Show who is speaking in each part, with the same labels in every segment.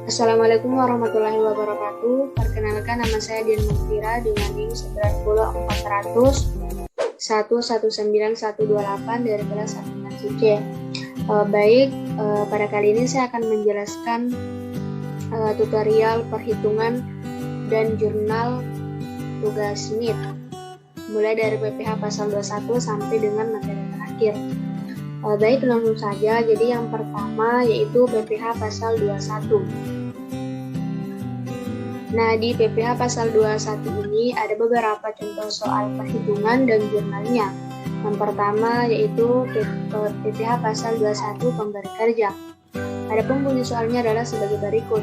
Speaker 1: Assalamualaikum warahmatullahi wabarakatuh. Perkenalkan, nama saya Dian Muftira dengan NIM 90400 119128 dari kelas 1 C. Pada kali ini saya akan menjelaskan tutorial perhitungan dan jurnal tugas NIT, mulai dari PPH pasal 21 sampai dengan materi terakhir. Langsung saja. Jadi yang pertama yaitu PPH pasal 21. Nah, di PPH pasal 21 ini ada beberapa contoh soal perhitungan dan jurnalnya. Yang pertama yaitu PPH pasal 21 pemberi kerja. Adapun bunyi soalnya adalah sebagai berikut.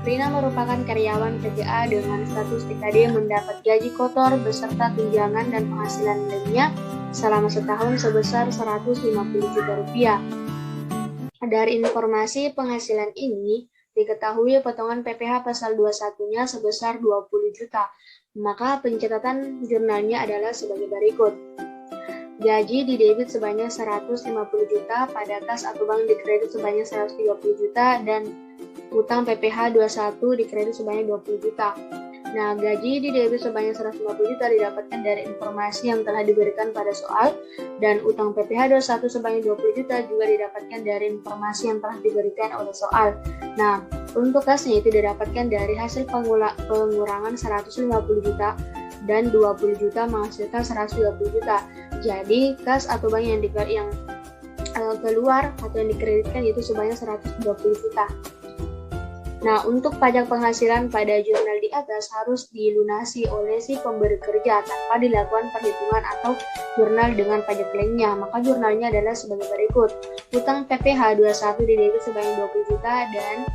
Speaker 1: Rina merupakan karyawan PGA dengan status TKD mendapat gaji kotor beserta tunjangan dan penghasilan lainnya selama setahun sebesar 150 juta rupiah. Dari informasi penghasilan ini, diketahui potongan PPH pasal 21-nya sebesar 20 juta. Maka pencatatan jurnalnya adalah sebagai berikut. Gaji didebit sebanyak 150 juta, pada kas atau bank dikredit sebanyak 130 juta, dan utang PPH 21 dikredit sebanyak 20 juta. Nah, gaji didebit sebanyak 150 juta didapatkan dari informasi yang telah diberikan pada soal, dan utang PPH 21 sebanyak 20 juta juga didapatkan dari informasi yang telah diberikan oleh soal. Nah, untuk kasnya itu didapatkan dari hasil pengurangan 150 juta dan 20 juta menghasilkan 120 juta. Jadi, kas atau bank yang keluar atau yang dikreditkan itu sebanyak 120 juta. Nah, untuk pajak penghasilan pada jurnal di atas harus dilunasi oleh si pemberi kerja tanpa dilakukan perhitungan atau jurnal dengan pajak lainnya. Maka jurnalnya adalah sebagai berikut. Utang PPH 21 didebit sebanyak 20 juta dan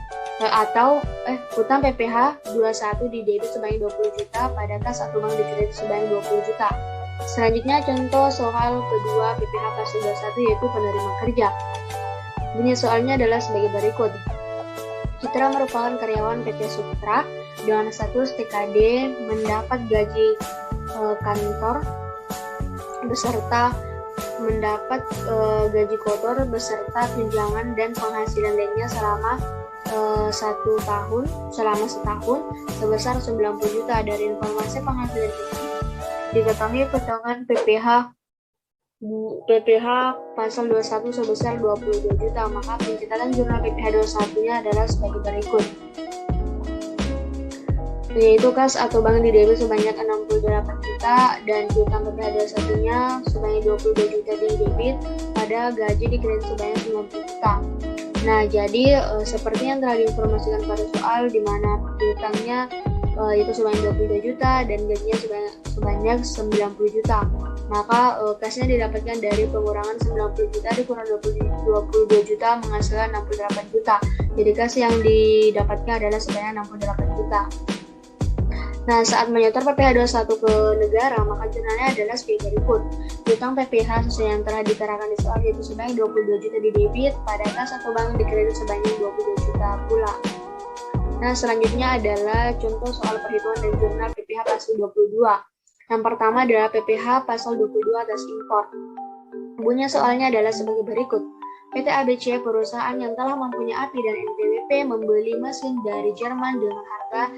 Speaker 1: utang PPH 21 didebit sebanyak 20 juta, pada kas atau bank dikredit sebanyak 20 juta. Selanjutnya contoh soal kedua PPH pasal 21 yaitu penerima kerja. Bunyi soalnya adalah sebagai berikut. Citra merupakan karyawan PT Sutra dengan status TKD mendapat gaji kantor beserta mendapat gaji kotor beserta tunjangan dan penghasilan lainnya selama setahun sebesar 90 juta. Dari informasi penghasilan ini diketahui potongan PPH pasal 21 sebesar 22 juta, maka pencatatan jurnal PPH 21-nya adalah sebagai berikut. Yaitu kas atau bank didebit sebanyak 68 juta dan utang PPH 21-nya sebanyak 22 juta didebit, pada gaji dikredit sebanyak 90 juta. Nah, jadi seperti yang telah diinformasikan pada soal, di mana utangnya itu sebanyak 22 juta dan gajinya sebanyak 90 juta. Maka kasnya didapatkan dari pengurangan 90 juta dikurang 22 juta menghasilkan 68 juta. Jadi kas yang didapatkan adalah sebanyak 68 juta. Nah, saat menyetor PPH 21 ke negara, maka jurnalnya adalah sebagai berikut. Utang PPH sesuai yang telah diterakan di soal yaitu sebanyak 22 juta didebit, pada kas atau bank dikredit sebanyak 22 juta pula. Nah, selanjutnya adalah contoh soal perhitungan dan jurnal PPH pasal 22. Yang pertama adalah PPH pasal 22 atas impor. Bunyi soalnya adalah sebagai berikut. PT ABC, perusahaan yang telah mempunyai API dan NPWP, membeli mesin dari Jerman dengan harga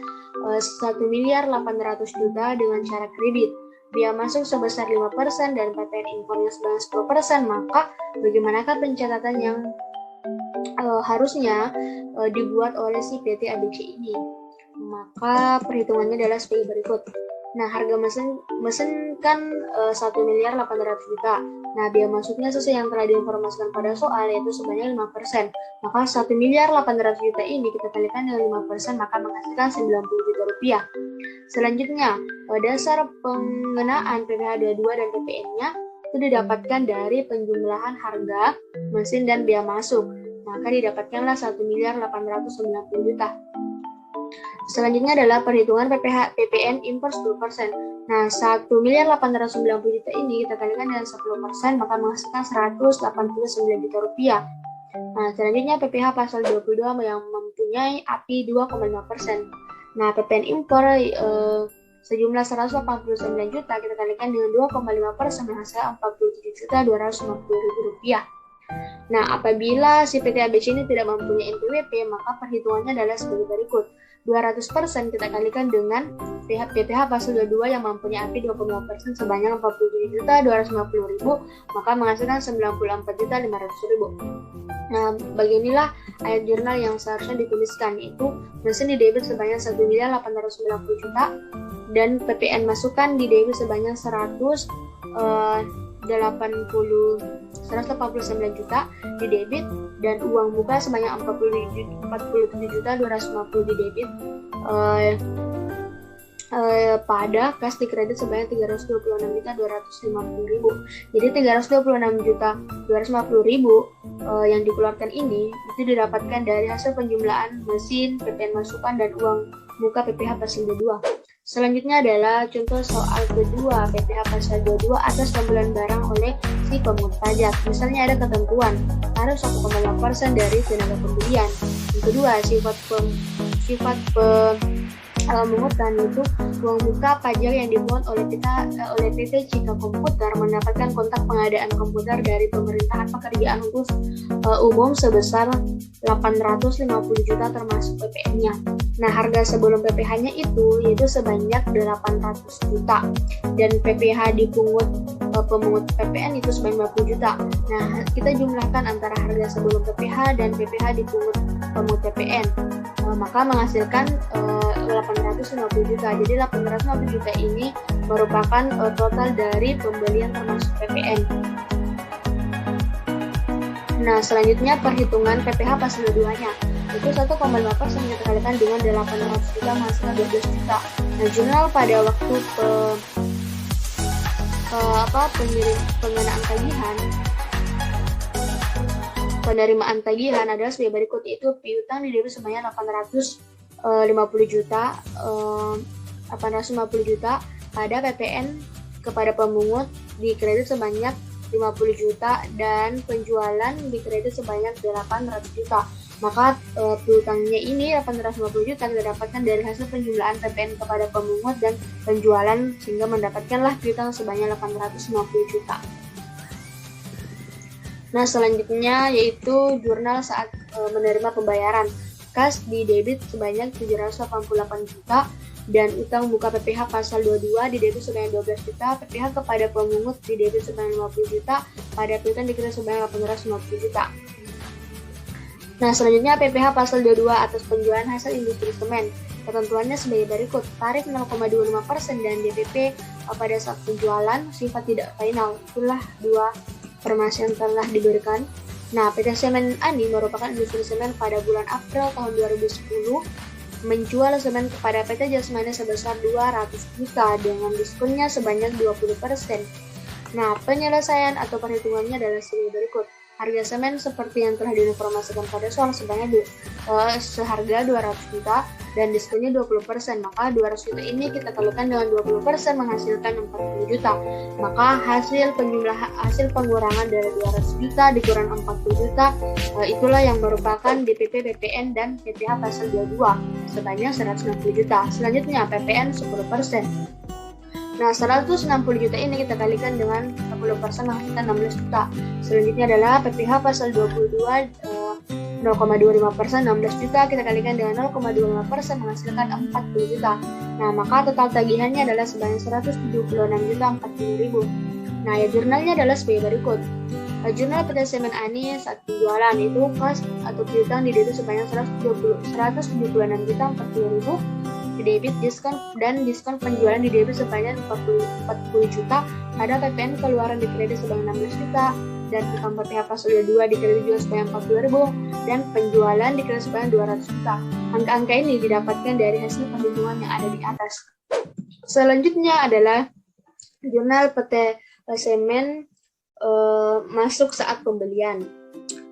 Speaker 1: 1.800.000.000 dengan cara kredit. Biaya masuk sebesar 5% dan PPN impornya sebanyak 10%. Maka bagaimanakah pencatatan yang harusnya dibuat oleh si PT ABC ini? Maka perhitungannya adalah sebagai berikut. Nah, harga mesin kan 1.800.000.000. Nah, biaya masuknya sesuai yang telah diinformasikan pada soal yaitu sebanyak 5%. Maka 1.800.000.000 ini kita kalikan dengan 5%, maka menghasilkan 90 juta rupiah. Selanjutnya, dasar pengenaan PPH 22 dan PPN-nya itu didapatkan dari penjumlahan harga mesin dan biaya masuk. Maka didapatkanlah 1.890.000.000. Selanjutnya adalah perhitungan PPN impor 10%. Nah, 1.890.000.000 ini kita kalikan dengan 10%, maka menghasilkan 189 juta rupiah. Nah, selanjutnya PPH pasal 22 yang mempunyai API 2,5%. Nah, PPN impor sejumlah 189 juta kita kalikan dengan 2,5% menghasilkan 47.250.000 rupiah. Nah, apabila si PT ABC ini tidak mempunyai NPWP, maka perhitungannya adalah sebagai berikut. 200% kita kalikan dengan PPh pasal 22 yang mempunyai AP 25% sebanyak 47.250.000, maka menghasilkan 94.500.000. Nah, beginilah ayat jurnal yang seharusnya dituliskan, yaitu mesin di debit sebanyak 1.890.000.000 dan PPN masukan di debit sebanyak 189 juta di debit dan uang muka sebanyak 47.250 di debit pada kas di kredit sebanyak 326.250.000. Jadi 326.250.000 yang dikeluarkan ini itu didapatkan dari hasil penjumlahan mesin, PPN masukan dan uang muka PPh pasal 22. Selanjutnya adalah contoh soal kedua, PPh pasal 22 atas pembelian barang oleh si pemungut pajak. Misalnya ada ketentuan harus 1,5% dari tenaga pembelian. Yang kedua, sifat pemungutan itu uang muka pajak yang dimuat oleh PT Cika Komputer mendapatkan kontrak pengadaan komputer dari pemerintahan pekerjaan khusus umum sebesar 850 juta termasuk PPN-nya. Nah, harga sebelum PPh-nya itu yaitu sebanyak 800 juta dan PPh dipungut pemungut PPN itu sebanyak 50 juta. Nah, kita jumlahkan antara harga sebelum PPh dan PPh dipungut pemungut PPN. Maka menghasilkan 850 juta. Jadi 850 juta ini merupakan total dari pembelian termasuk PPN. Nah, selanjutnya perhitungan PPh pasal 2-nya. Itu 1,5% kita kalikan dengan 800 juta menghasilkan 12 juta. Nah, jurnal pada waktu penerimaan tagihan adalah sebagai berikut, yaitu piutang di debit sebanyak 850 juta pada PPN kepada pemungut di kredit sebanyak 50 juta dan penjualan di kredit sebanyak 800 juta. Maka piutangnya ini 850 juta kita dapatkan dari hasil penjumlahan PPN kepada pemungut dan penjualan sehingga mendapatkanlah piutang sebanyak 850 juta. Nah, selanjutnya yaitu jurnal saat menerima pembayaran. Kas di debit sebanyak 788 juta dan utang muka PPh pasal 22 di debit sebanyak 12 juta, PPh kepada pemungut di debit sebanyak 50 juta, pada piutang di kredit sebanyak 850 juta. Nah, selanjutnya PPh pasal 22 atas penjualan hasil industri semen. Ketentuannya sebagai berikut. Tarif 0,25% dan DPP pada saat penjualan sifat tidak final. Itulah dua informasi yang telah diberikan. Nah, PT Semen Ani merupakan industri semen pada bulan April tahun 2010 menjual semen kepada PT Jasmani sebesar 200 juta dengan diskonnya sebanyak 20%. Nah, penyelesaian atau perhitungannya adalah sebagai berikut. Harga semen seperti yang telah diinformasikan pada soal sebanyak seharga 200 juta dan diskonnya 20%. Maka 200 juta ini kita kalikan dengan 20% menghasilkan 40 juta. Maka hasil pengurangan dari 200 juta dikurang 40 juta itulah yang merupakan DPP, PPN dan PPh pasal 22 sebanyak 160 juta. Selanjutnya PPN 10%. Nah, 160 juta ini kita kalikan dengan 10% menghasilkan 16 juta. Selanjutnya adalah PPh pasal 22 0,25% 16 juta kita kalikan dengan 0,25% menghasilkan 40 juta. Nah, maka total tagihannya adalah sebanyak 176.040.000. Nah, ya jurnalnya adalah sebagai berikut. Jurnal PT Semen Ani saat penjualan itu kas atau piutang di debit sebanyak 176.040.000 di debit diskon penjualan di debit sebanyak 40 juta, ada PPN keluaran di kredit sebanyak 16 juta dan utang PPh pasal 22 di kredit juga sebanyak 40.000 dan penjualan di kredit sebanyak 200 juta. Angka-angka ini didapatkan dari hasil perhitungan yang ada di atas. Selanjutnya adalah jurnal PT Semen masuk saat pembelian.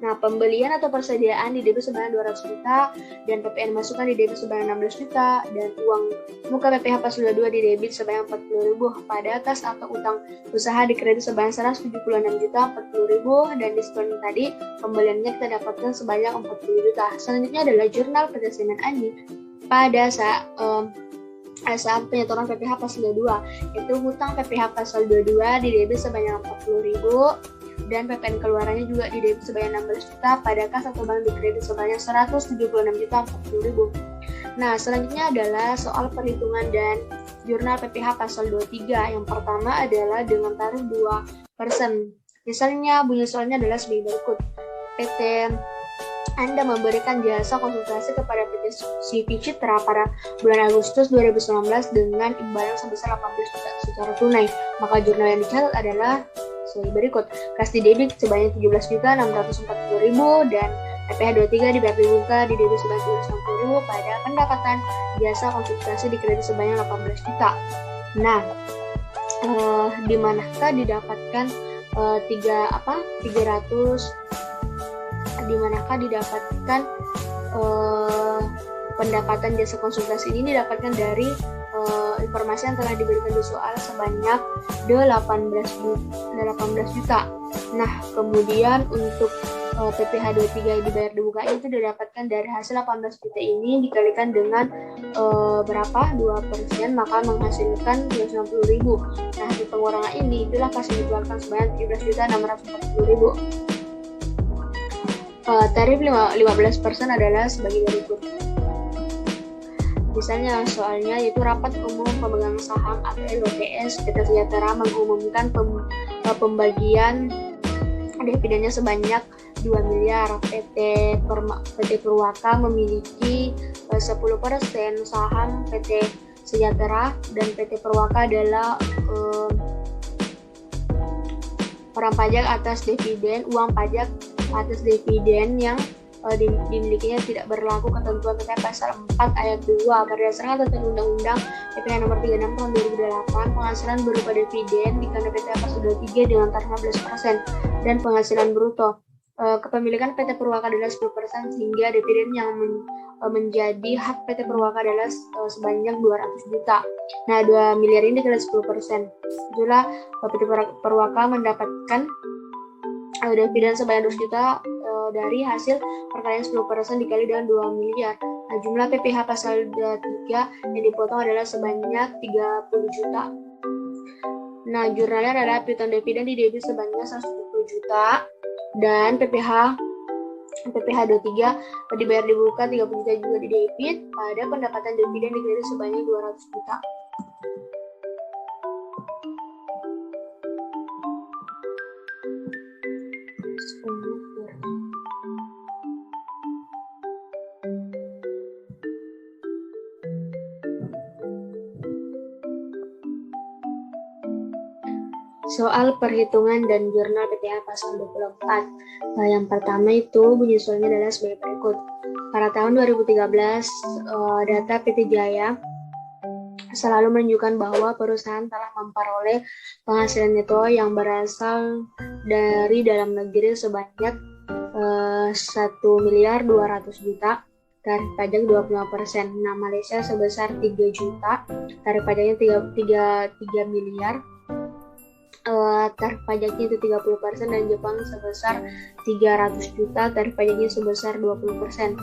Speaker 1: Nah, pembelian atau persediaan di debit sebanyak 200 juta dan PPN masukan di debit sebanyak 16 juta dan uang muka PPh pasal 22 di debit sebanyak 40.000 pada kas atau utang usaha di kredit sebanyak 176 juta 40.000 dan diskon tadi pembeliannya kita dapatkan sebanyak 40 juta. Selanjutnya adalah jurnal PT Semen Ani pada saat penyetoran PPh pasal 22, yaitu hutang PPh pasal 22 di debit sebanyak 40.000 dan PPN keluarannya juga didebit sebanyak 16 juta pada kas atau bank dikredit sebanyak 176.040.000. Nah, selanjutnya adalah soal perhitungan dan jurnal PPh pasal 23. Yang pertama adalah dengan tarif 2%. Misalnya bunyi soalnya adalah sebagai berikut. PT Anda memberikan jasa konsultasi kepada PT CV Citra pada bulan Agustus 2019 dengan imbalan sebesar 18 juta secara tunai. Maka jurnal yang dicatat adalah sebagai berikut. Kas didebit sebanyak 17.640.000 dan PPh 23 dibayar dibuka di debit sebanyak 760.000 pada pendapatan jasa konsultasi di kredit sebanyak 18 juta. Nah, di manakah didapatkan pendapatan jasa konsultasi ini didapatkan dari informasi yang telah diberikan di soal sebanyak 18 juta. Nah, kemudian untuk PPh 23 dibayar dibuka itu didapatkan dari hasil 18 juta ini dikalikan dengan berapa? 2%, maka menghasilkan 260.000. Nah, di pengurangan ini itulah kas yang dikeluarkan sebanyak 17.640.000. Tarif 15% adalah sebagai berikut. Misalnya soalnya yaitu rapat umum pemegang saham atau LPS PT Sejahtera mengumumkan pembagian dividennya sebanyak 2 miliar. PT Purwaka memiliki 10% saham PT Sejahtera dan PT Purwaka adalah orang pajak atas dividen, uang pajak atas dividen yang dimilikinya tidak berlaku ketentuan PPh pasal 4 ayat 2 berdasarkan ketentuan Undang-Undang PPh nomor 36 tahun 2008. Penghasilan berupa dividen dikenakan PPh pasal 23 dengan tarif 15% dan penghasilan bruto. Kepemilikan PT Purwaka adalah 10% sehingga dividen yang menjadi hak PT Purwaka adalah sebanyak 200 juta. Nah, 2 miliar ini dikenakan 10%. Itulah PT Purwaka mendapatkan dividen sebanyak 200 juta dari hasil perkalian 10% dikali dengan 2 miliar. Nah, jumlah PPh pasal 3 yang dipotong adalah sebanyak 30 juta. Nah, jurnalnya adalah piutang dividen didebit sebanyak 120 juta dan PPh 23 dibayar dibuka 30 juta juga didebit pada pendapatan dividen dikredit sebanyak 200 juta. Soal perhitungan dan jurnal PPh pasal 24. Yang pertama itu bunyi soalnya adalah sebagai berikut. Pada tahun 2013, data PT Jaya selalu menunjukkan bahwa perusahaan telah memperoleh penghasilan neto yang berasal dari dalam negeri sebanyak 1.200.000.000, tarif pajak 25%. Nah, Malaysia sebesar 3 juta, tarif pajaknya 3 miliar. Tarif pajaknya itu 30% dan Jepang sebesar 300 juta, tarif pajaknya sebesar 20%.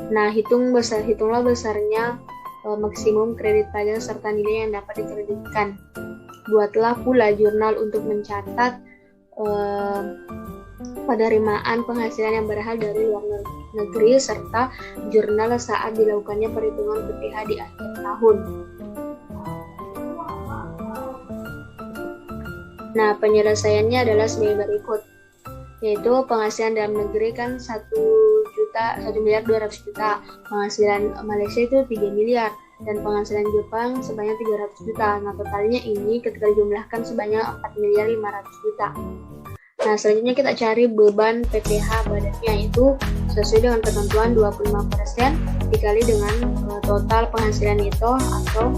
Speaker 1: Nah, hitunglah besarnya maksimum kredit pajak serta nilai yang dapat dikreditkan. Buatlah pula jurnal untuk mencatat penerimaan penghasilan yang berasal dari luar negeri serta jurnal saat dilakukannya perhitungan PPh di akhir tahun. Nah, penyelesaiannya adalah sebagai berikut, yaitu penghasilan dalam negeri kan 1.200.000.000, penghasilan Malaysia itu 3 miliar, dan penghasilan Jepang sebanyak 300 juta. Nah, totalnya ini ketika dijumlahkan sebanyak 4.500.000.000. Nah, selanjutnya kita cari beban PPh badannya, yaitu sesuai dengan ketentuan 25% dikali dengan total penghasilan neto atau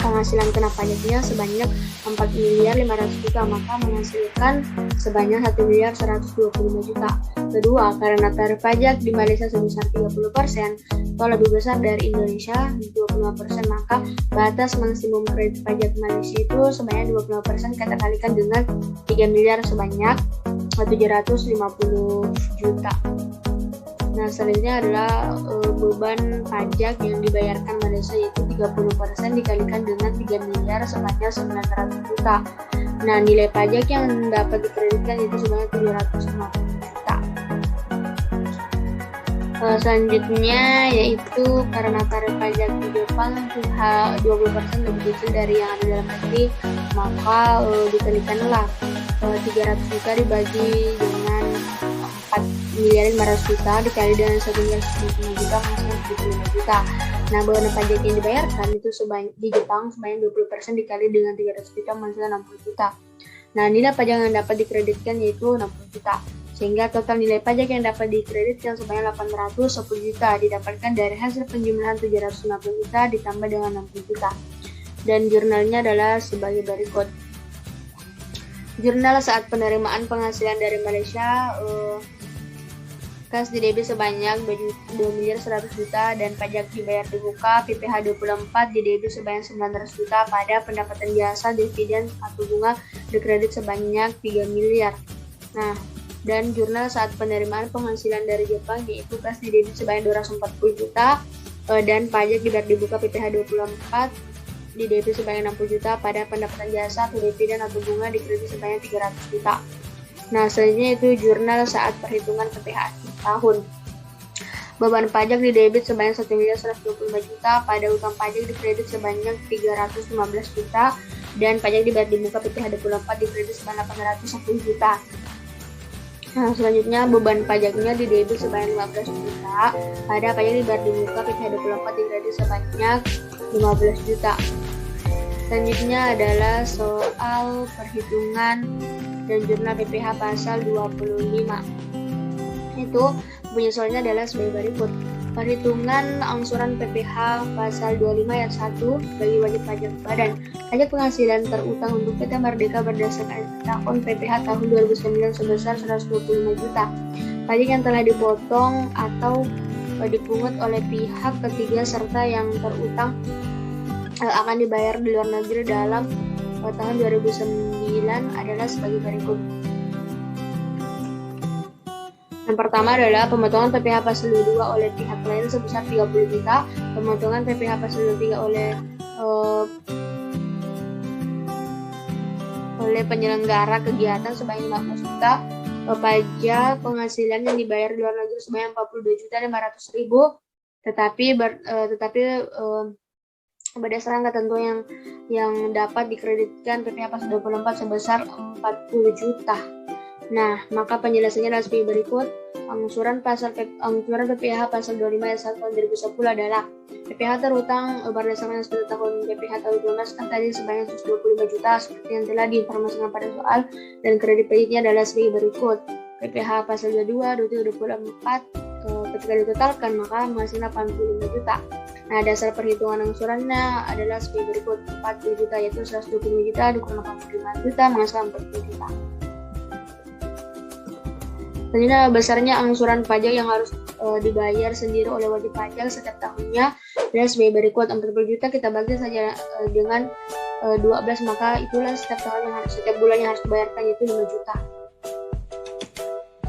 Speaker 1: penghasilan kena pajaknya sebanyak 4.500.000.000, maka menghasilkan sebanyak 1.125.000.000. Kedua, karena tarif pajak di Malaysia sebesar 30% atau lebih besar dari Indonesia 25%, maka batas maksimum kredit pajak Malaysia itu sebanyak 25%, kita kalikan dengan 3 miliar sebanyak 750 juta. Nah, selanjutnya adalah beban pajak yang dibayarkan Malaysia yaitu 30% dikalikan dengan 3 miliar sebanyak 900 juta. Nah, nilai pajak yang dapat dikreditkan itu sebanyak 750 juta. Selanjutnya yaitu karena tarif pajak di Jepang 20% lebih kecil dari yang ada dalam negeri, maka dikalikanlah 300 juta dibagi dengan 4.500.000 dikali dengan 1.095 juta menghasilkan 75 juta. Nah, beban pajak yang dibayarkan itu di Jepang sebanyak 20% dikali dengan 300 juta menghasilkan 60 juta. Nah, nilai pajak yang dapat dikreditkan yaitu 60 juta. Sehingga total nilai pajak yang dapat dikreditkan sebanyak 810 juta didapatkan dari hasil penjumlahan 750 juta ditambah dengan 60 juta. Dan jurnalnya adalah sebagai berikut. Jurnal saat penerimaan penghasilan dari Malaysia, kas di debit sebanyak 2.100 juta dan pajak dibayar di muka PPh 24 di debit sebanyak 900 juta pada pendapatan jasa, dividen atau bunga dikredit sebanyak 3 miliar. Nah, dan jurnal saat penerimaan penghasilan dari Jepang yaitu kas di debit sebanyak 240 juta dan pajak dibayar di muka PPh 24 di debit sebanyak 60 juta pada pendapatan jasa atau dividen atau bunga dikredit sebanyak 300 juta. Nah, selanjutnya itu jurnal saat perhitungan PPh tahun. Beban pajak di debit sebanyak 1.125 juta, pada utang pajak dikredit sebanyak 315 juta dan pajak dibayar di muka PPh 24 dikredit sebanyak 810 juta. Nah, selanjutnya beban pajaknya di debit sebanyak 15 juta, pada pajak dibayar di muka PPh 24 dikredit sebanyak 15 juta. Selanjutnya adalah soal perhitungan dan jurnal PPh pasal 25. Itu bunyi soalnya adalah sebagai berikut. Perhitungan angsuran PPh pasal 25 ayat 1 bagi wajib pajak badan. Pajak penghasilan terutang untuk PT Merdeka berdasarkan tahun PPh tahun 2009 sebesar 125 juta. Pajak yang telah dipotong atau dipungut oleh pihak ketiga serta yang terutang akan dibayar di luar negeri dalam tahun 2009 adalah sebagai berikut. Yang pertama adalah pemotongan PPh pasal 22 oleh pihak lain sebesar 30 juta, pemotongan PPh pasal 23 oleh penyelenggara kegiatan sebanyak 15 juta, pajak penghasilan yang dibayar di luar negeri sebanyak 42.500.000, tetapi berdasarkan ketentuan yang dapat dikreditkan PPh pasal 24 sebesar 40 juta. Nah, maka penjelasannya adalah sebagai berikut. Angsuran PPh pasal 25 ayat 1 tahun 2010 adalah PPh terutang berdasarkan SPT tahun PPh tahun 2012 kan tadi sebanyak 125 juta seperti yang telah diinformasikan pada soal, dan kredit pajaknya adalah sebagai berikut. PPh pasal 22, 24 ketika ditotalkan maka menghasilkan 85 juta. Nah, dasar perhitungan angsurannya adalah sebagai berikut. 40 juta yaitu 125 juta dikurang 85 juta menghasilkan 40 juta. Selanjutnya besarnya angsuran pajak yang harus dibayar sendiri oleh wajib pajak setiap tahunnya adalah sebagai berikut. 40 juta kita bagi saja dengan 12, maka itulah setiap bulan yang harus dibayarkan yaitu 5 juta.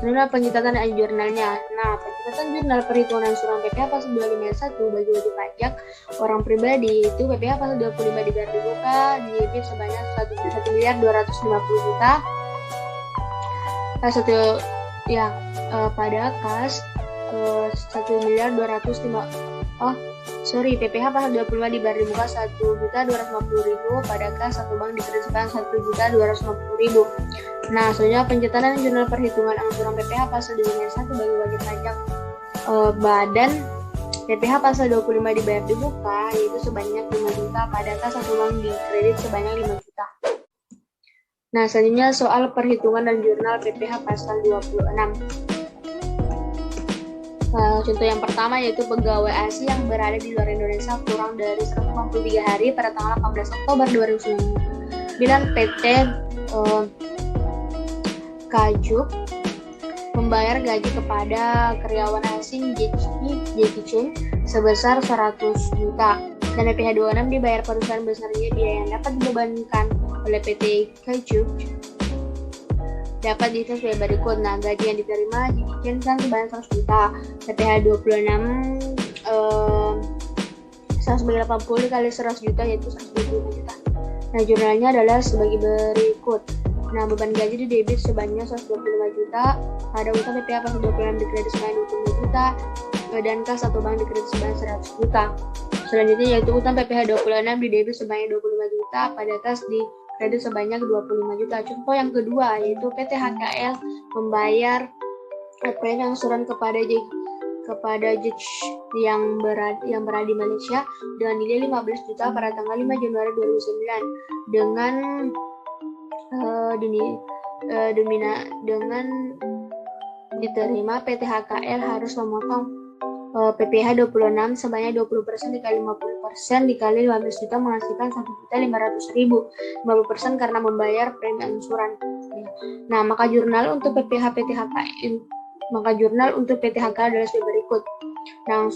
Speaker 1: Selanjutnya pencatatan jurnalnya. Nah, pencatatan jurnal perhitungan angsuran PPh pasal 25 ayat 1 bagi wajib pajak orang pribadi itu PPh pasal 25 dibayar di muka di debit sebanyak 1.250 juta. Pada kas 1.205 PPh pasal 25 dibayar di muka 1.250.000 pada kas satu bank dikredit sebanyak 1.250.000. Nah, selanjutnya pencatatan jurnal perhitungan angsuran PPh pasal 25 bagi wajib pajak badan PPh pasal 25 dibayar di muka yaitu sebanyak 5 juta pada kas satu bank dikredit sebanyak 5 juta. Nah, selanjutnya soal perhitungan dan jurnal PPh pasal 26. Contoh yang pertama yaitu pegawai asing yang berada di luar Indonesia kurang dari 153 hari pada tanggal 18 Oktober 2009 PT Kajuk membayar gaji kepada karyawan asing Jackie Chan sebesar 100 juta dan PPh 26 dibayar perusahaan besarnya biaya yang dapat dibebankan oleh PT Kajuk dapat dihitung sebagai berikut. Nah, gaji yang diterima Jackie Chan sebanyak 100 juta, PPh 26 180 kali 100 juta yaitu 125 juta. Nah, jurnalnya adalah sebagai berikut. Nah, beban gaji didebit sebanyak 125 juta, ada utang PPh pasal 26 dikredit sebanyak 25 juta, dan kas atau bank dikredit sebanyak 100 juta. Selanjutnya yaitu utang PPh 26 didebit sebanyak 25 juta, pada kas dikredit sebanyak 25 juta. Contoh yang kedua yaitu PT HKL membayar angsuran kepada JEJ yang berada di Malaysia dengan nilai 15 juta pada tanggal 5 Januari 2009 dengan diterima PT HKL harus memotong PPh 26 sebanyak 20% dikali 50% dikali 15 juta menghasilkan 1.500.000. 50% karena membayar premi angsuran. Nah, maka jurnal untuk PPh PT HKL adalah sebagai berikut. Nah,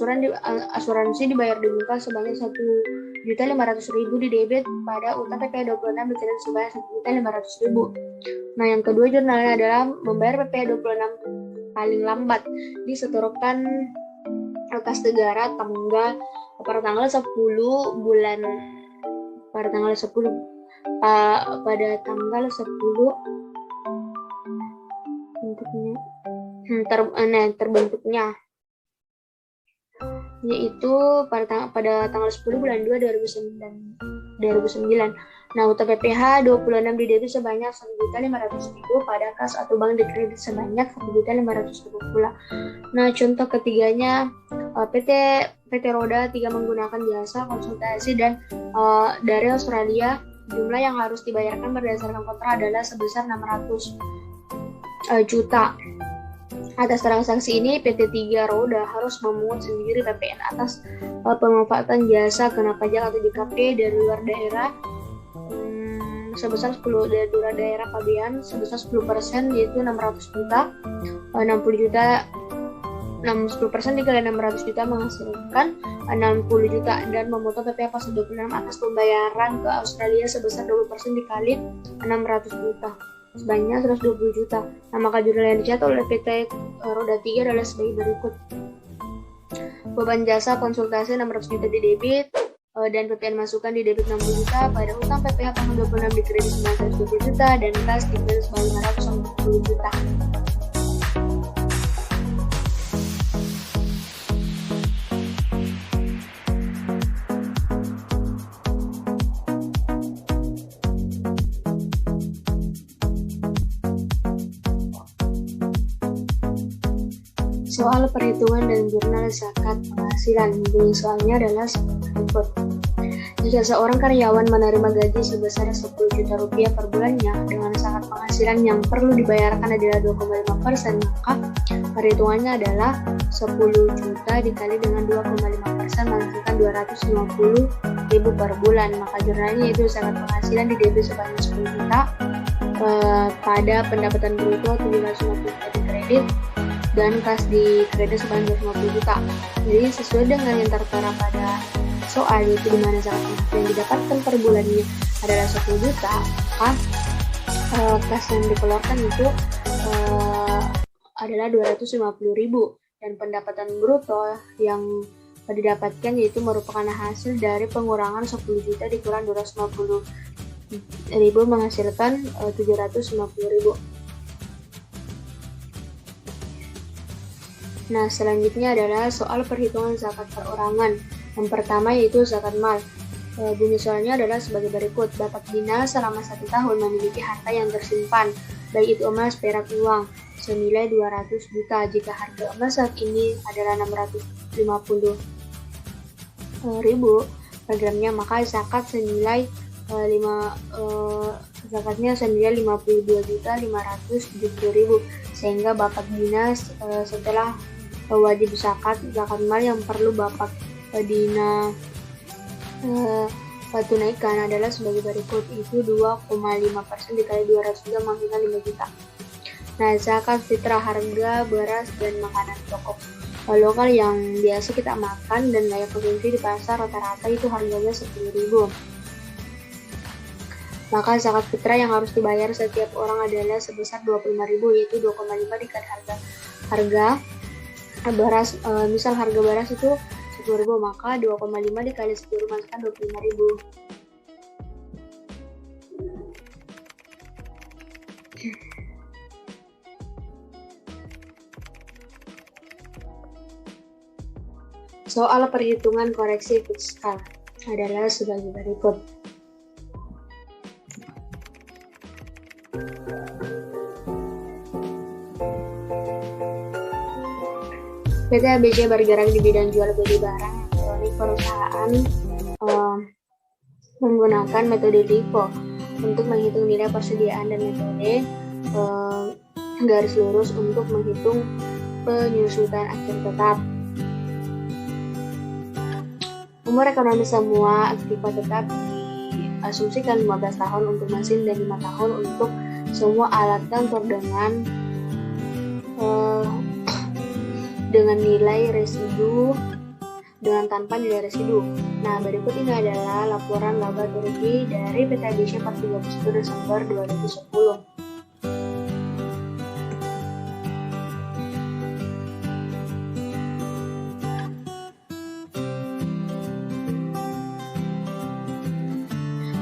Speaker 1: asuransi dibayar di muka sebanyak 1.500.000 didebit pada utang PPh 26 dikredit sebanyak 1.500.000. Nah, yang kedua jurnalnya adalah membayar PPh 26 paling lambat disetorkan kas negara pada tanggal 10 terbentuknya, yaitu pada tanggal 10 bulan 2 2009. Nah, utang PPh 26 didebit sebanyak 1.500.000 pada kas atau bank dikredit sebanyak 1.500.000 pula. Nah, contoh ketiganya PT Roda 3 menggunakan jasa konsultasi dan dari Australia. Jumlah yang harus dibayarkan berdasarkan kontrak adalah sebesar 600 juta. Atas transaksi ini, PT 3 Roda harus memungut sendiri PPN atas pemanfaatan jasa kena pajak atau JKP dari luar daerah sebesar 10 dari luar daerah pabean sebesar 10%, yaitu 600 juta. 60 juta 10% dikali 600 juta menghasilkan 60 juta dan memotong PPh pasal 26 atas pembayaran ke Australia sebesar 20% dikali 600 juta sebanyak 120 juta. Nah, maka jurnal yang dicatat oleh PT Roda 3 adalah sebagai berikut. Beban jasa konsultasi 600 juta didebit dan PPN masukan didebit 60 juta, pada utang PPh pasal 26 dikredit sebanyak 120 juta dan kas dikredit sebanyak 540 juta. Soal perhitungan dan jurnal zakat penghasilan. Bunyi soalnya adalah sebagai berikut. Jika seorang karyawan menerima gaji sebesar 10 juta rupiah per bulannya dengan zakat penghasilan yang perlu dibayarkan adalah 2,5%, maka perhitungannya adalah 10 juta dikali dengan 2,5% menghasilkan 250.000 per bulan. Maka jurnalnya itu zakat penghasilan didebit sebanyak 10 juta pada pendapatan bruto 750 juta dikredit dan kas di kredit sebanyak 50 juta. Jadi sesuai dengan yang tertera pada soal, yaitu di mana zakat penghasilan yang didapatkan per bulannya adalah 10 juta, maka kas yang dikeluarkan itu adalah 250.000 dan pendapatan bruto yang didapatkan yaitu merupakan hasil dari pengurangan 10 juta dikurang 250.000 menghasilkan 750.000. Nah, selanjutnya adalah soal perhitungan zakat perorangan. Yang pertama yaitu zakat mal. Bunyi soalnya adalah sebagai berikut. Bapak Bina selama 1 tahun memiliki harta yang tersimpan, baik itu emas, perak, uang, senilai 200 juta. Jika harga emas saat ini adalah 650.000 per gramnya, maka zakatnya senilai 52.570.000, sehingga Bapak Bina setelah wajib zakat mal yang perlu Bapak Bina tunaikan adalah sebagai berikut, itu 2,5% dikali 200 juta menghasilkan 5 juta. Nah, zakat fitrah harga beras dan makanan pokok lokal yang biasa kita makan dan layak konsumsi di pasar rata-rata itu harganya 10.000. Maka zakat fitrah yang harus dibayar setiap orang adalah sebesar 25.000, yaitu 2,5 dikali harga beras. Misal harga beras itu 10.000, maka 2,5 dikali 10 menghasilkan 25.000. Soal perhitungan koreksi fiskal adalah sebagai berikut. PT ABC bergerak di bidang jual beli barang elektronik. Perusahaan menggunakan metode LIFO untuk menghitung nilai persediaan dan metode garis lurus untuk menghitung penyusutan akhir tetap. Umur ekonomi semua aktiva tetap diasumsikan 15 tahun untuk mesin dan 5 tahun untuk semua alat kantor dengan nilai residu dengan tanpa nilai residu. Nah, berikut ini adalah laporan laba rugi dari PT ABC per 31 Desember 2010.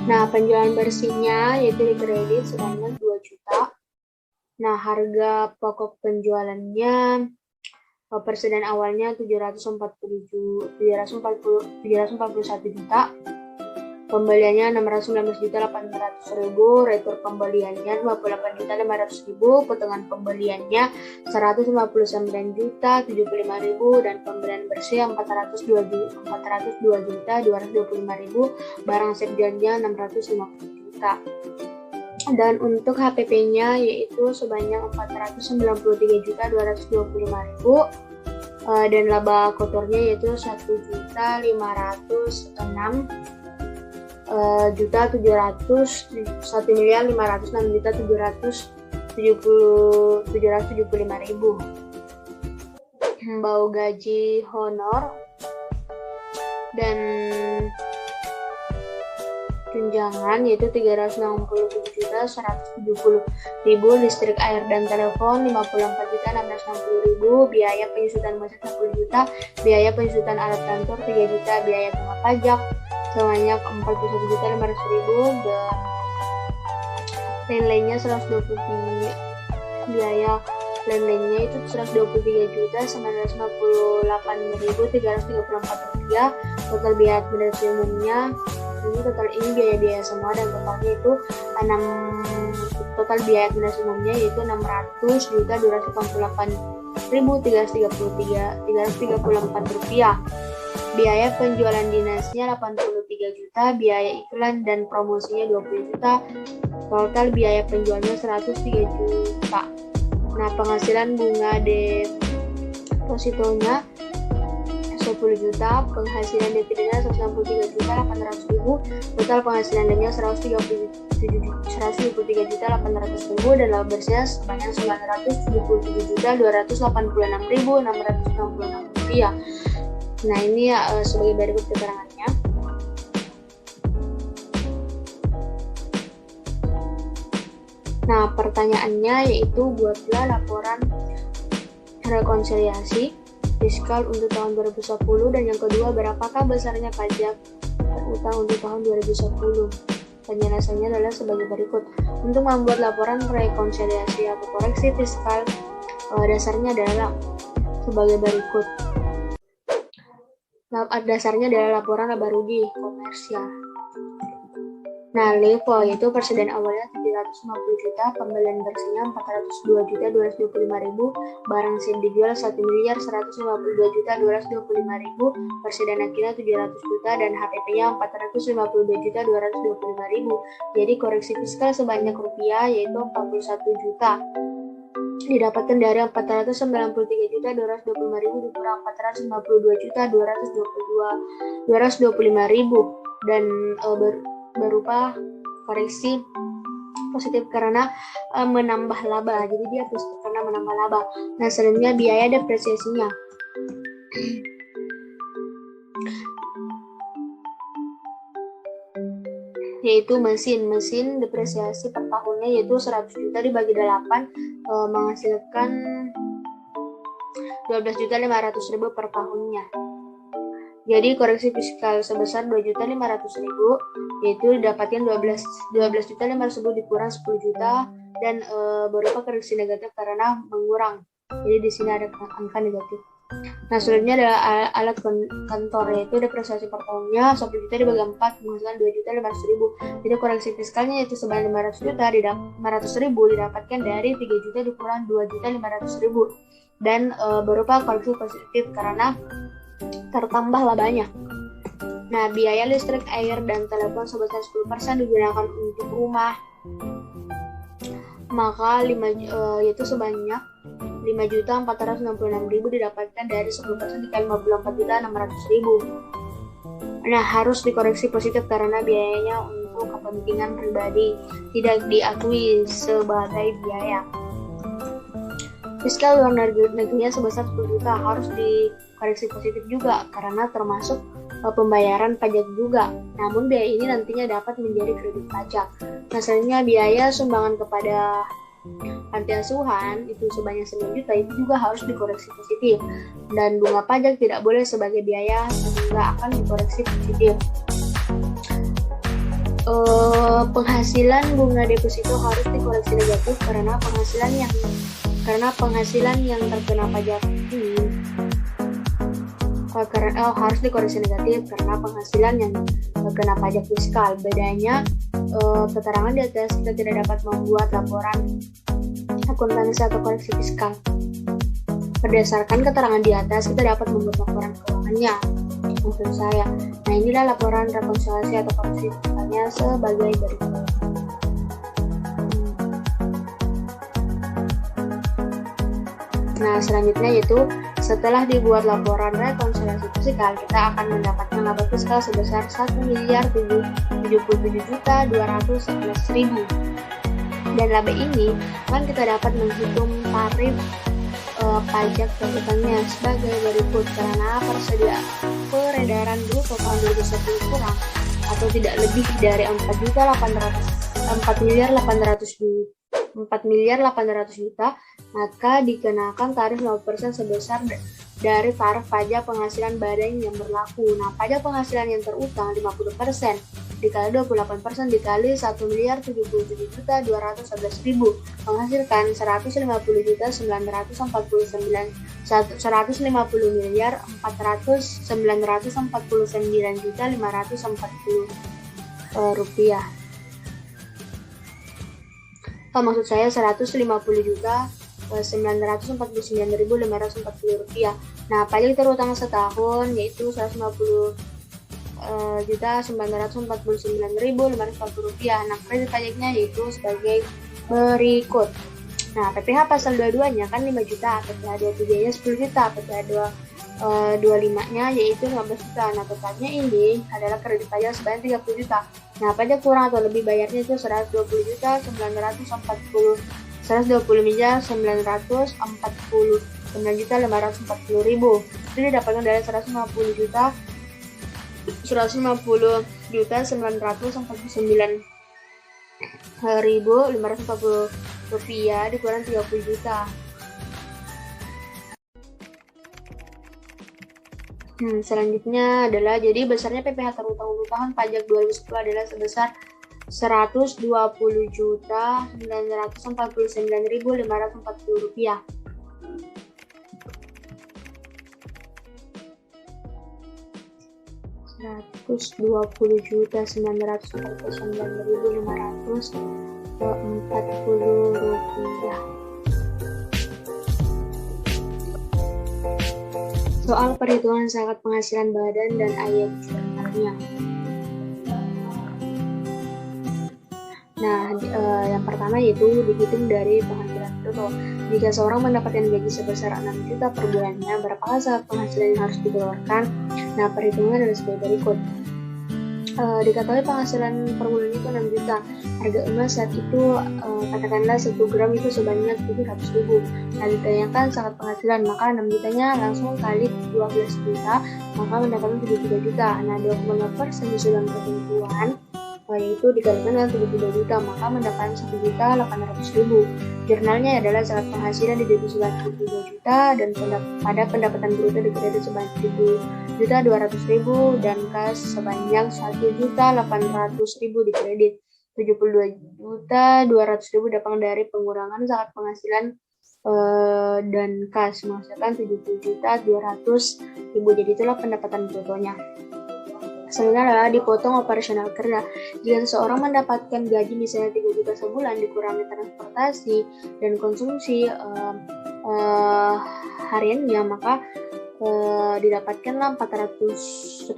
Speaker 1: Nah, penjualan bersihnya yaitu di kredit sebanyak 2 juta. Nah, harga pokok penjualannya persediaan awalnya 741 juta, pembeliannya 619.800.000, retur pembeliannya 58.500.000, potongan pembeliannya 159.075.000, dan pembelian bersih 402.225.000, barang sekjennya 650 juta. Dan untuk HPP-nya yaitu sebanyak 493.225.000, dan laba kotornya yaitu 1.506.775.000. Bau gaji honor dan tunjangan yaitu 367.170.000, listrik, air, dan telepon 54.660.000, biaya penyusutan mesin 10 juta, biaya penyusutan alat kantor 3 juta, biaya bunga pajak sebanyak 41.500.000, dan lainnya 123, biaya lain-lainnya itu 123.958.334 rupiah. Total biaya administrasi umumnya ini biaya semua, dan totalnya itu total biaya administrasi umumnya yaitu 600.298.334 rupiah. Biaya penjualan dinasnya 83 juta, biaya iklan dan promosinya 20 juta, total biaya penjualnya 103 juta. Nah, penghasilan bunga depositonya 10 juta, penghasilan dividennya 163.800.000, total penghasilan lainnya 133.800.000, dan laba bersihnya sebanyak 977.286.666 rupiah. Nah, ini sebagai berikut keterangannya. Nah, pertanyaannya yaitu buatlah laporan rekonsiliasi fiskal untuk tahun 2010, dan yang kedua, berapakah besarnya pajak utang untuk tahun 2010? Penjelasannya adalah sebagai berikut. Untuk membuat laporan rekonsiliasi atau koreksi fiskal, dasarnya adalah sebagai berikut. Dasarnya adalah laporan laba rugi komersial. Nah, LIFO yaitu persediaan awalnya 750 juta, pembelian bersihnya 402.225.000, barang siap dijual 1.152.225.000, persediaan akhirnya 700 juta, dan HPP-nya 452.225.000. Jadi koreksi fiskal sebanyak rupiah yaitu 41 juta. Didapatkan dari 493.225.000 dikurang 452.225.000, dan berupa koreksi positif karena menambah laba. Jadi dia positif karena menambah laba. Nah, selanjutnya biaya depresiasinya. Yaitu mesin depresiasi per tahunnya yaitu 100 juta dibagi 8 menghasilkan 12.500.000 per tahunnya. Jadi koreksi fiskal sebesar 2.500.000 yaitu didapatkan 12.500.000 dikurang 10 juta, dan berupa koreksi negatif karena mengurang. Jadi di sini ada angka negatif. Nah, selanjutnya adalah alat kantor, yaitu depresiasi per tahunnya 10 juta dibagi 4, penghasilan 2.500.000. Jadi koreksi fiskalnya yaitu sebanyak 500.000 didapatkan dari 3 juta dikurang 2.500.000 dan berupa koreksi positif karena tertambahlah banyak. Nah, biaya listrik, air, dan telepon sebesar 10% digunakan untuk rumah, maka yaitu sebanyak 5.466.000 didapatkan dari 10% dikali 54.600.000. Nah, harus dikoreksi positif karena biayanya untuk kepentingan pribadi, tidak diakui sebagai biaya. Fiskal luar negerinya sebesar 10 juta harus dikoreksi positif juga karena termasuk pembayaran pajak juga. Namun biaya ini nantinya dapat menjadi kredit pajak. Nah, selanjutnya biaya sumbangan kepada panti asuhan itu sebanyak 9 juta itu juga harus dikoreksi positif, dan bunga pajak tidak boleh sebagai biaya sehingga akan dikoreksi positif. Penghasilan bunga deposito harus dikoreksi negatif karena penghasilan yang terkena pajak ini harus dikoreksi negatif karena penghasilan yang terkena pajak fiskal. Bedanya keterangan di atas kita tidak dapat membuat laporan akuntansi atau koreksi fiskal. Berdasarkan keterangan di atas kita dapat membuat laporan keuangannya. Maksud saya. Nah, inilah laporan rekonsiliasi atau koreksi fiskalnya sebagai berikut. Nah, selanjutnya yaitu setelah dibuat laporan rekonsiliasi fiskal, kita akan mendapatkan laba fiskal sebesar 1.077.211.000. Dan laba ini kan kita dapat menghitung tarif pajak terhutangnya sebagai berikut karena peredaran bruto tahun 2010 kurang atau tidak lebih dari 4.800 juta, maka dikenakan tarif 0% sebesar dari tarif pajak penghasilan badan yang berlaku. Nah, pajak penghasilan yang terutang 50% dikali 28% dikali 1.077.211.000 menghasilkan 150.949.540 rupiah. Maksud saya 150.949.540 rupiah. Nah, pajak terutang setahun yaitu 150.949.540 rupiah. Nah, kredit pajaknya yaitu sebagai berikut. Nah, PPh pasal 22-nya kan 5 juta, PPh 23-nya 10 juta, PPh 25-nya yaitu 15 juta. Nah, totalnya ini adalah kredit pajak sebanyak 30 juta. Nah, pajak kurang atau lebih bayarnya itu 120.949.540.000. Itu didapatkan dari 150.949.540 rupiah dikurang 30 juta. Selanjutnya adalah jadi besarnya PPh terutang untuk tahun pajak 2010 adalah sebesar 120.949.540 rupiah. Rupiah. Soal perhitungan zakat penghasilan badan dan ayat jurnalnya. Nah, yang pertama yaitu dihitung dari penghasilan bruto. Jika seorang mendapatkan gaji sebesar 6 juta per bulannya, berapakah zakat penghasilan yang harus dikeluarkan? Nah, perhitungan adalah sebagai berikut. Diketahui penghasilan per bulan itu 6 juta. Harga emas saat itu katakanlah 1 gram itu sebanyak 700.000. Nah, ditayangkan zakat penghasilan, maka 6 jutanya langsung kali 12 juta, maka mendapatkan 73 juta. Nah, 25% disulang ketentuan yaitu dikalikan dengan 73 juta, maka mendapatkan 1.800.000. Jurnalnya adalah zakat penghasilan di debit sebanyak 73 juta dan pada pendapatan bruto dikredit sebanyak 7.200.000 dan kas sebanyak 1.800.000 dikredit. 72.200.000 datang dari pengurangan zakat penghasilan dan kas menghasilkan 70.200.000. Jadi itulah pendapatan brutonya. Selanjutnya adalah dipotong operasional kerja. Jika seseorang mendapatkan gaji misalnya 3 juta sebulan, dikurangi transportasi dan konsumsi hariannya, maka didapatkanlah 400.000.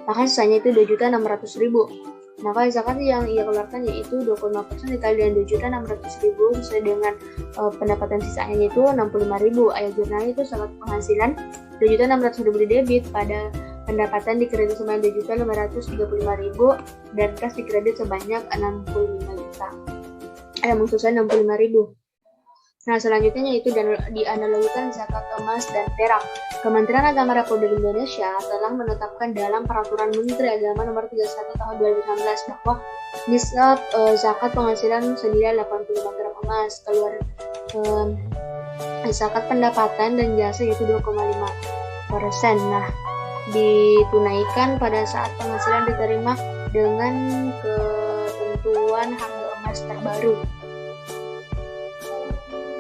Speaker 1: Maka sisanya itu 2.600.000. Maka zakat yang ia keluarkan yaitu 25% dikali dengan 2.600.000 sesuai dengan pendapatan sisanya yaitu 65.000. Ayat jurnalnya itu zakat penghasilan 2.600.000 didebit pada pendapatan dikredit sebanyak 2.535.000 dan kas dikredit sebanyak 65 juta. Maksudnya 65.000. Nah, selanjutnya yaitu dianalogikan zakat emas dan perak. Kementerian Agama Republik Indonesia telah menetapkan dalam Peraturan Menteri Agama Nomor 31 Tahun 2019 bahwa nisab zakat penghasilan senilai 85 gram emas, keluar zakat pendapatan dan jasa yaitu 2,5%. Nah, ditunaikan pada saat penghasilan diterima dengan ketentuan harga emas terbaru.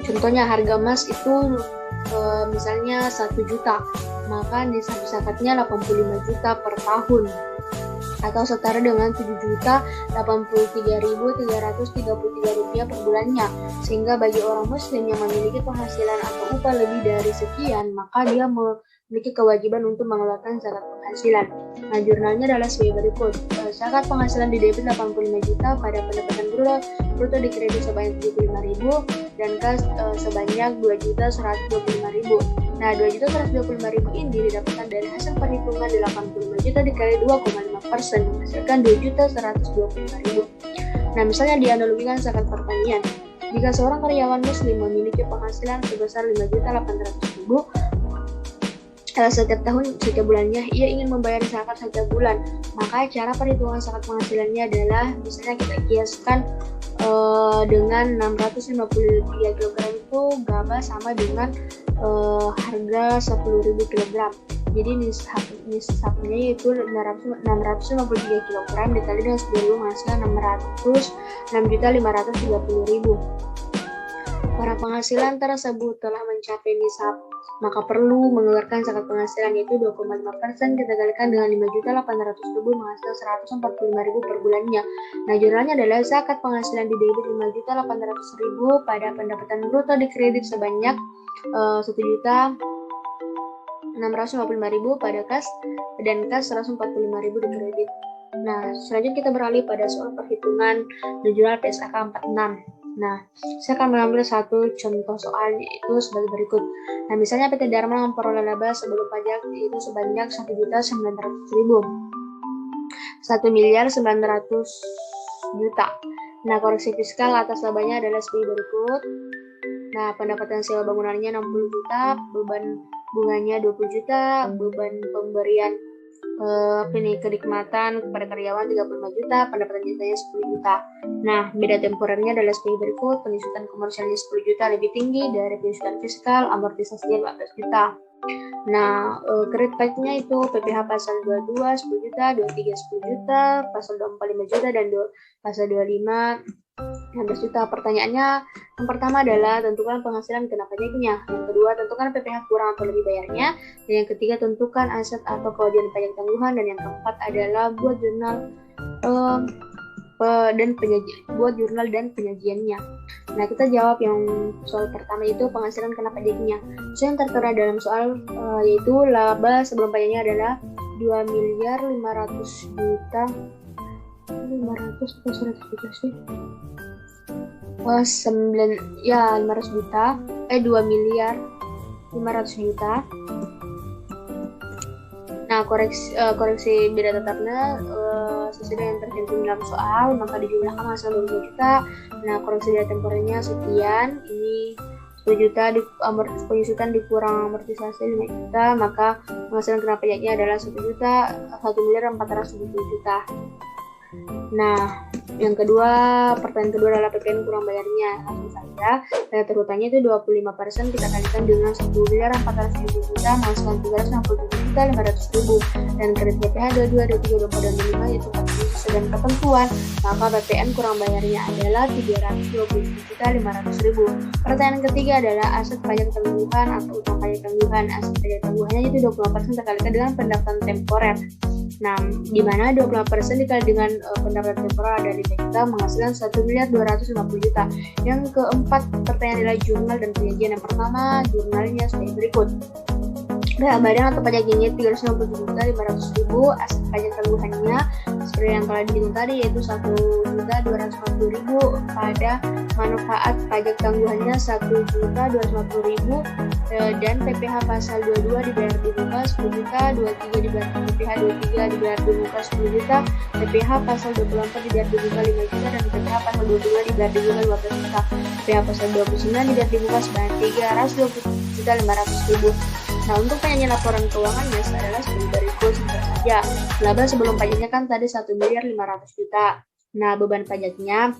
Speaker 1: Contohnya harga emas itu misalnya 1 juta, maka nisab zakatnya 85 juta per tahun atau setara dengan 7.083.333 rupiah per bulannya. Sehingga bagi orang muslim yang memiliki penghasilan atau upah lebih dari sekian, maka dia memiliki kewajiban untuk mengeluarkan zakat penghasilan. Nah, jurnalnya adalah sebagai berikut. Zakat penghasilan didebit 85 juta pada pendapatan bruto dikredit sebanyak 75.000 dan kas sebanyak 2.125.000. Nah, 2.125.000 ini didapatkan dari hasil perhitungan 85 juta dikali 2,5% menghasilkan 2.125.000. Nah, misalnya dianalogikan zakat pertanian. Jika seorang karyawan muslim memiliki penghasilan sebesar 5.800.000 setiap tahun, setiap bulannya ia ingin membayar zakat setiap bulan, maka cara perhitungan zakat penghasilannya adalah misalnya kita kiaskan dengan 653 kg itu gabah sama dengan harga 10.000 kg. Jadi nisabnya yaitu 653 kg dikali dengan 10.000 menghasilkan 606.530.000. Para penghasilan tersebut telah mencapai nisab, maka perlu mengeluarkan zakat penghasilan yaitu 2,5%, kita kalikan dengan 5.800.000 menghasilkan 145.000 per bulannya. Nah, jurnalnya adalah zakat penghasilan didebit 5.800.000 pada pendapatan bruto dikredit sebanyak 1.655.000 pada kas dan kas 145.000 dikredit. Nah, selanjutnya kita beralih pada soal perhitungan di jurnal PSAK 46. Nah, saya akan mengambil satu contoh soal yaitu sebagai berikut. Nah, misalnya PT Dharma memperoleh laba sebelum pajak yaitu sebanyak 1.900.000. 1.900.000.000. Nah, koreksi fiskal atas labanya adalah sebagai berikut. Nah, pendapatan sewa bangunannya 60 juta, beban bunganya 20 juta, beban pemberian kenikmatan kepada karyawan 35 juta, pendapatan jasanya 10 juta. Nah, beda temporernya adalah sebagai berikut. Penyusutan komersialnya 10 juta lebih tinggi dari penyusutan fiskal, amortisasinya 15 juta. Nah, credit packnya itu PPh pasal 22 10 juta, 23 10 juta, pasal 24 5 juta, dan pasal 25 16 juta. Pertanyaannya yang pertama adalah tentukan penghasilan kena pajaknya. Yang kedua, tentukan PPh kurang atau lebih bayarnya. Dan yang ketiga, tentukan aset atau kewajiban pajak tangguhan. Dan yang keempat adalah buat jurnal dan penyajiannya. Nah, kita jawab yang soal pertama itu penghasilan kena pajaknya. So, yang tertera dalam soal yaitu laba sebelum pajaknya adalah 2.500.000.000. 500 atau 100 juta sih? 500 juta. 2.500.000.000. Nah, koreksi beda tetapnya sesuai dengan tercantum dalam soal, maka dijumlahkan penghasilan 20 juta. Nah, koreksi beda temporernya sekian. Ini 10 juta penyusutan dikurang amortisasi 5 juta, maka penghasilan kena pajaknya adalah 1.470.000.000. Nah, yang kedua, pertanyaan kedua adalah PPN kurang bayarnya. Langsung saja, daya terutangnya itu 25% kita kalikan dengan 1.400.000 masukkan 367.500.000 dan kredit PPh 22, 23, 24, dan 25 yaitu dan ketentuan, maka PPN kurang bayarnya adalah 327.500.000. Pertanyaan ketiga adalah aset pajak tangguhan atau utang pajak tangguhan. Aset pajak tangguhannya itu 20% terkalikan dengan pendapatan temporer. Nah, di mana 20% dikali dengan pendapatan temporer dari 5 juta menghasilkan 1.250.000.000. Yang keempat, pertanyaan adalah jurnal dan penyajian. Yang pertama, jurnalnya sebagai berikut. Badan atau pajak ini 360.500.000, aset pajak tangguhannya seperti yang telah dihitung tadi yaitu 1.250.000, pada manfaat pajak tangguhannya 1.250.000, dan PPh pasal 22 dibayar di muka 10 juta, 23 dibayar PPh 23 dibayar di muka 10 juta, PPh pasal 24 dibayar di muka 5 juta, dan PPh pasal 22 dibayar di muka 12 juta, PPh pasal 29 dibayar di muka sebanyak 320.500.000. Nah, untuk penyanyi laporan keuangannya adalah seperti berikut saja. Laba sebelum pajaknya kan tadi 1.500.000.000. Nah, beban pajaknya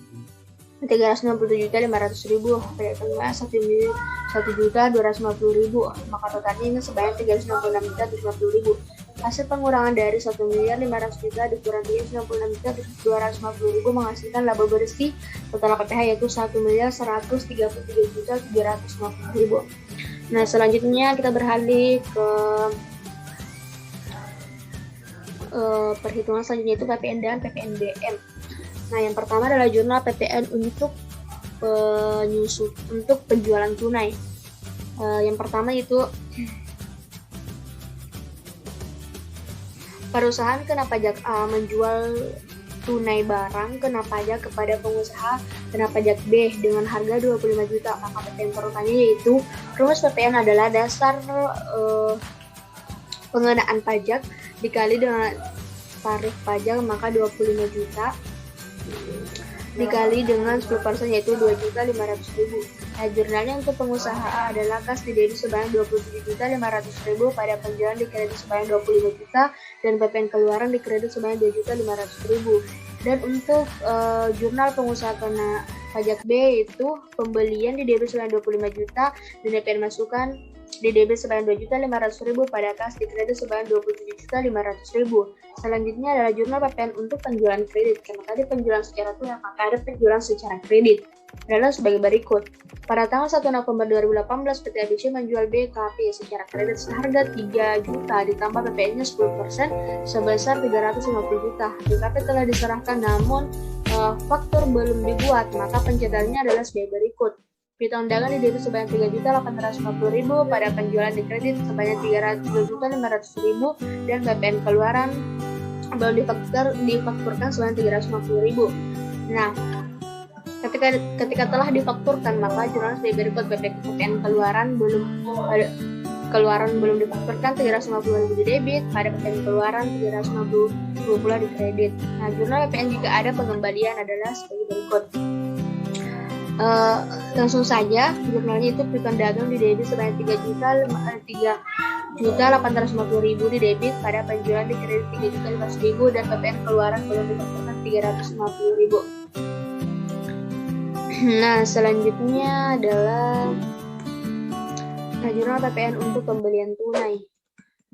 Speaker 1: 367.500.000, pajak tanggungan 1.250.000, maka totalnya ini sebanyak 396.750.000. Hasil pengurangan dari 1.500.000.000 dikurang 396.250.000 menghasilkan laba bersih total PPh yaitu 1.133.750.000. Nah, selanjutnya kita beralih ke perhitungan selanjutnya itu PPN dan PPNBM. Nah, yang pertama adalah jurnal PPN untuk untuk penjualan tunai. Yang pertama itu perusahaan kena pajak A menjual tunai barang kena pajak kepada pengusaha kena pajak B dengan harga 25 juta, maka PPN perutannya yaitu rumus PPN adalah dasar pengenaan pajak dikali dengan tarif pajak, maka 25 juta dikali dengan 10% yaitu 2.500.000. Nah, jurnalnya untuk pengusaha adalah kas di debit sebanyak 27.500.000, pada penjualan di kredit sebanyak 25 juta, dan PPN keluaran di kredit sebanyak 2.500.000. Dan untuk jurnal pengusaha kena pajak B itu pembelian di debit sebanyak 25 juta dan PPN masukan di debit sebanyak 2.500.000, pada kas di kredit sebanyak 27.500.000. Selanjutnya adalah jurnal PPN untuk penjualan kredit. Karena tadi penjualan secara tunai, maka ada penjualan secara kredit. Adalah sebagai berikut. Pada tanggal 1 November 2018, PT ABC menjual BKP secara kredit seharga 3 juta ditambah PPN-nya 10% sebesar 350 juta. BKP telah diserahkan namun faktur belum dibuat, maka pencatatannya adalah sebagai berikut. Berita undangan di debit sebanyak 3.850.000, pada penjualan di kredit sebanyak 3.500.000, dan PPN keluaran belum difakturkan sebanyak 350.000. Nah, ketika telah difakturkan, maka jurnal sebagai berikut. PPN keluaran belum difakturkan 350.000 di debit, pada PPN keluaran 350 pula di kredit. Nah, jurnal PPN jika ada pengembalian adalah sebagai berikut. Langsung saja, jurnalnya itu berikut dagang di debit sebanyak 3.850.000 di debit, pada penjualan di kredit 3.500.000, dan PPN keluaran belum difakturkan 350.000. Nah, selanjutnya adalah jurnal PPN untuk pembelian tunai.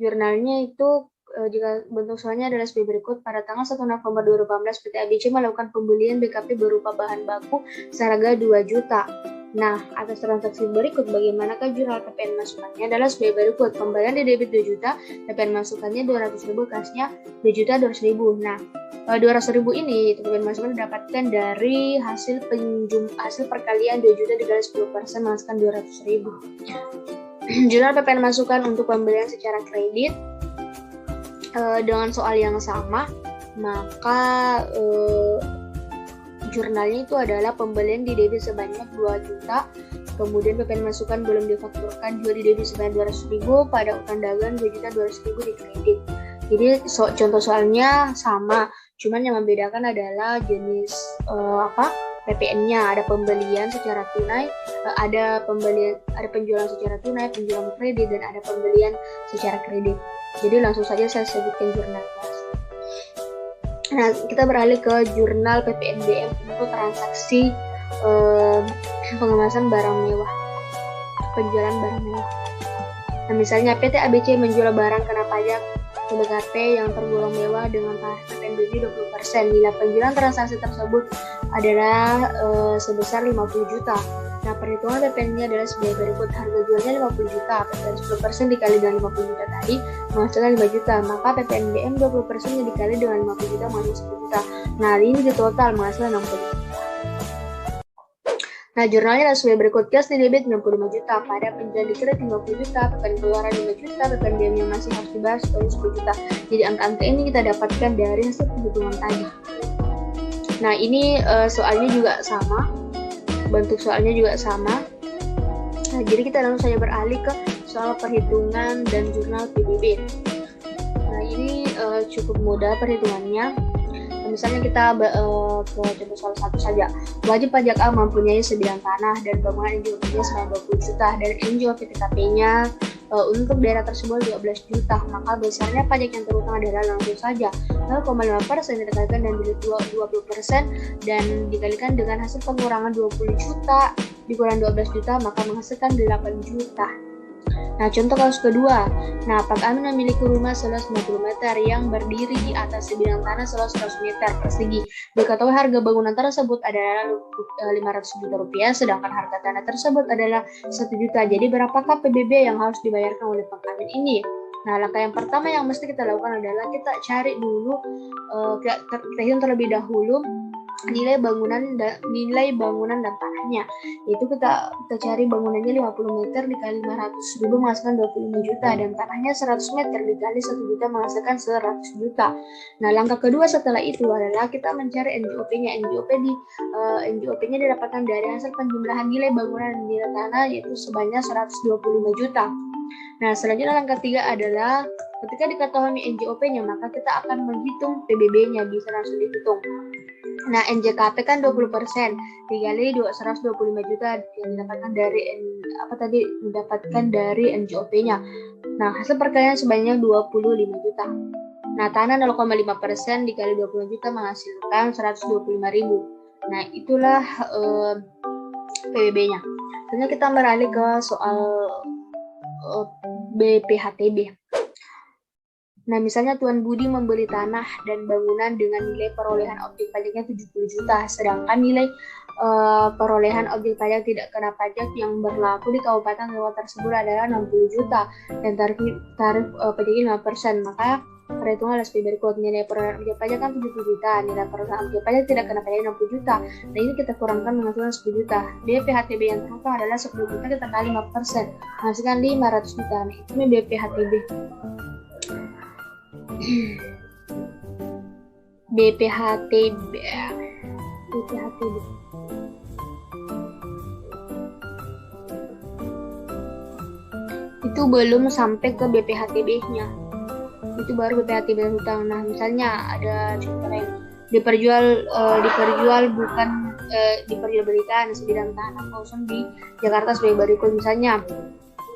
Speaker 1: Jurnalnya itu jika bentuk soalnya adalah sebagai berikut. Pada tanggal 1 November 2018, PT ABC melakukan pembelian BKP berupa bahan baku seharga 2 juta. Nah, atas transaksi berikut, bagaimanakah jurnal PPN masukannya adalah sebagai berikut. Pembelian di debit 2 juta, PPN masukannya 200.000, kasnya 2.200.000. Nah, 200.000 ini PPN masukan didapatkan dari hasil perkalian 2 juta dikali 10% menghasilkan 200.000. Jurnal PPN masukan untuk pembelian secara kredit dengan soal yang sama, maka jurnalnya itu adalah pembelian di debit sebanyak 2 juta, kemudian PPN masukan belum difakturkan juga di debit sebanyak 200.000, pada utang dagang 2.200.000 di kredit. Jadi contoh soalnya sama, cuman yang membedakan adalah jenis PPN-nya. Ada pembelian secara tunai, ada penjualan secara tunai, penjualan kredit, dan ada pembelian secara kredit. Jadi langsung saja saya sebutkan jurnalnya. Nah, kita beralih ke jurnal PPNBM untuk transaksi pengemasan barang mewah, penjualan barang mewah. Nah, misalnya PT ABC menjual barang kena pajak PBKT yang tergolong mewah dengan tarif PPNBM 20%. Nilai penjualan transaksi tersebut adalah sebesar 50 juta. Nah, perhitungan PPN-nya adalah sebagai berikut. Harga jualnya 50 juta, PPN 10% dikali dengan 50 juta tadi menghasilkan 5 juta. Maka PPNBM 20%-nya dikali dengan 50 juta menghasilkan 10 juta. Nah, ini di total menghasilkan 60 juta. Nah, jurnalnya adalah sebagai berikut. Gas di debit 65 juta, pada penjualan di kredit 50 juta, PPN keluaran 5 juta, PPNBM yang masih harus dibahas 10 juta. Jadi angka-angka ini kita dapatkan dari hasil perhitungan tadi. Nah, ini soalnya juga sama. Bentuk soalnya juga sama. Nah, jadi kita langsung saja beralih ke soal perhitungan dan jurnal PBB. Nah, ini cukup mudah perhitungannya. Misalnya kita ke contoh soal satu saja. Wajib pajak A mempunyai sebidang tanah dan bangunan NJOP-nya selama 20 juta dan NJOP PTKP-nya untuk daerah tersebut 12 juta. Maka besarnya pajak yang terutang adalah langsung saja 0,5% dikalikan dan 20% dan dikalikan dengan hasil pengurangan 20 juta dikurang 12 juta maka menghasilkan 8 juta. Nah, contoh kasus kedua. Nah, Pak Amin memiliki rumah seluas 50 meter yang berdiri di atas sebidang tanah seluas 100 meter persegi. Diketahui harga bangunan tersebut adalah 500 juta rupiah, sedangkan harga tanah tersebut adalah 1 juta. Jadi, berapakah PBB yang harus dibayarkan oleh Pak Amin ini? Nah, langkah yang pertama yang mesti kita lakukan adalah kita cari dulu, kita hitung terlebih dahulu nilai bangunan dan tanahnya. Yaitu kita cari bangunannya 50 meter dikali 500 ribu menghasilkan 25 juta dan tanahnya 100 meter dikali 1 juta menghasilkan 100 juta. Nah, langkah kedua setelah itu adalah kita mencari NJOP-nya. NJOP-nya didapatkan dari hasil penjumlahan nilai bangunan dan nilai tanah yaitu sebanyak 125 juta. Nah, selanjutnya langkah 3 adalah ketika diketahui NJOP-nya maka kita akan menghitung PBB-nya, bisa langsung dihitung. Nah, NJKP kan 20% dikali 125 juta yang didapatkan dari NJOP-nya. Nah, hasil perkalian sebanyak 25 juta. Nah, tanah 0,5% dikali 20 juta menghasilkan 125 ribu. Nah, itulah PBB-nya. Selanjutnya kita beralih ke soal BPHTB. Nah, misalnya Tuan Budi membeli tanah dan bangunan dengan nilai perolehan objek pajaknya 70 juta, sedangkan nilai perolehan objek pajak tidak kena pajak yang berlaku di Kabupaten Lewat tersebut adalah 60 juta dan tarif pajaknya 5%. Maka perhitungan adalah seperti berikut. Nilai perolehan objek pajak kan 70 juta, nilai perolehan objek pajak tidak kena pajak 60 juta. Nah, ini kita kurangkan menghasilkan 10 juta. BPHTB yang terutang adalah 10 juta kita kali 5%, menghasilkan 500 juta. Nah, itu BPHTB. BPHTB itu belum sampai ke BPHTB-nya, itu baru BPHTB hutang. Nah, misalnya ada contoh lain, diperjualbelikan sebidang tanah kosong di Jakarta sebagai berikut. Misalnya,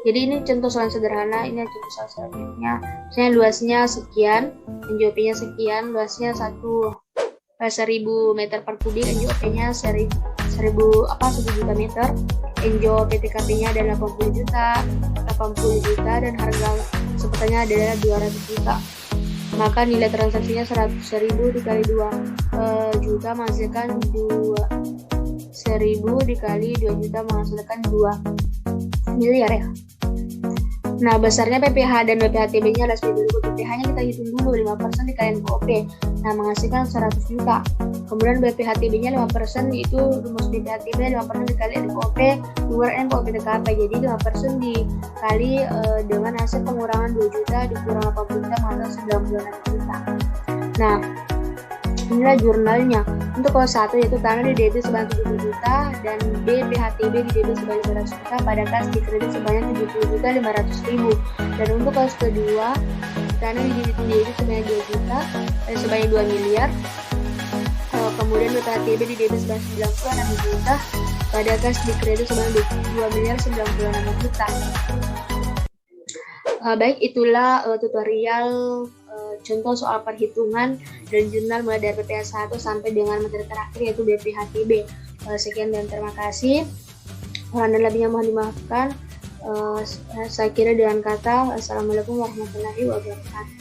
Speaker 1: jadi ini contoh soal sederhana, ini contoh soal selanjutnya. Misalnya luasnya sekian, NJOP-nya sekian, luasnya 1.000 meter per kubik, NJOP-nya 1 juta meter, NJOP PTKP-nya adalah 80 juta dan harga sepertinya adalah 200 juta. Maka nilai transaksinya 100.000 dikali 2 juta menghasilkan 1.000 dikali 2 juta menghasilkan 2 miliar ya. Nah, besarnya PPH dan BPHTB-nya adalah sebagai berikut. PPH-nya kita hitung dulu 5% dikali NPOP. Nah, menghasilkan 100 juta. Kemudian BPHTB-nya 5% yaitu rumus BPHTB 5% dikali NPOP keluar NPOP TKP. Jadi 5% dikali dengan hasil pengurangan 2 juta dikurang 80 juta menghasilkan 96 juta. Nah, inilah jurnalnya. Untuk kelas 1 yaitu tanah di debit sebanyak 70 juta dan BPHTB di debit sebanyak 500 juta, pada kas di kredit sebanyak 70 juta 500 ribu. Dan untuk kelas kedua, tanah di debit sebanyak 2 juta dan sebanyak 2 miliar. Kemudian BPHTB di debit sebanyak 96 juta, pada kas di kredit sebanyak 2 miliar 96 juta. Baik, itulah tutorial contoh soal perhitungan dan jurnal mulai dari BPH 1 sampai dengan materi terakhir yaitu BPH-TB. Sekian dan terima kasih. Kurang dan lebihnya mohon dimaafkan. Saya kira dengan kata Assalamualaikum warahmatullahi wabarakatuh.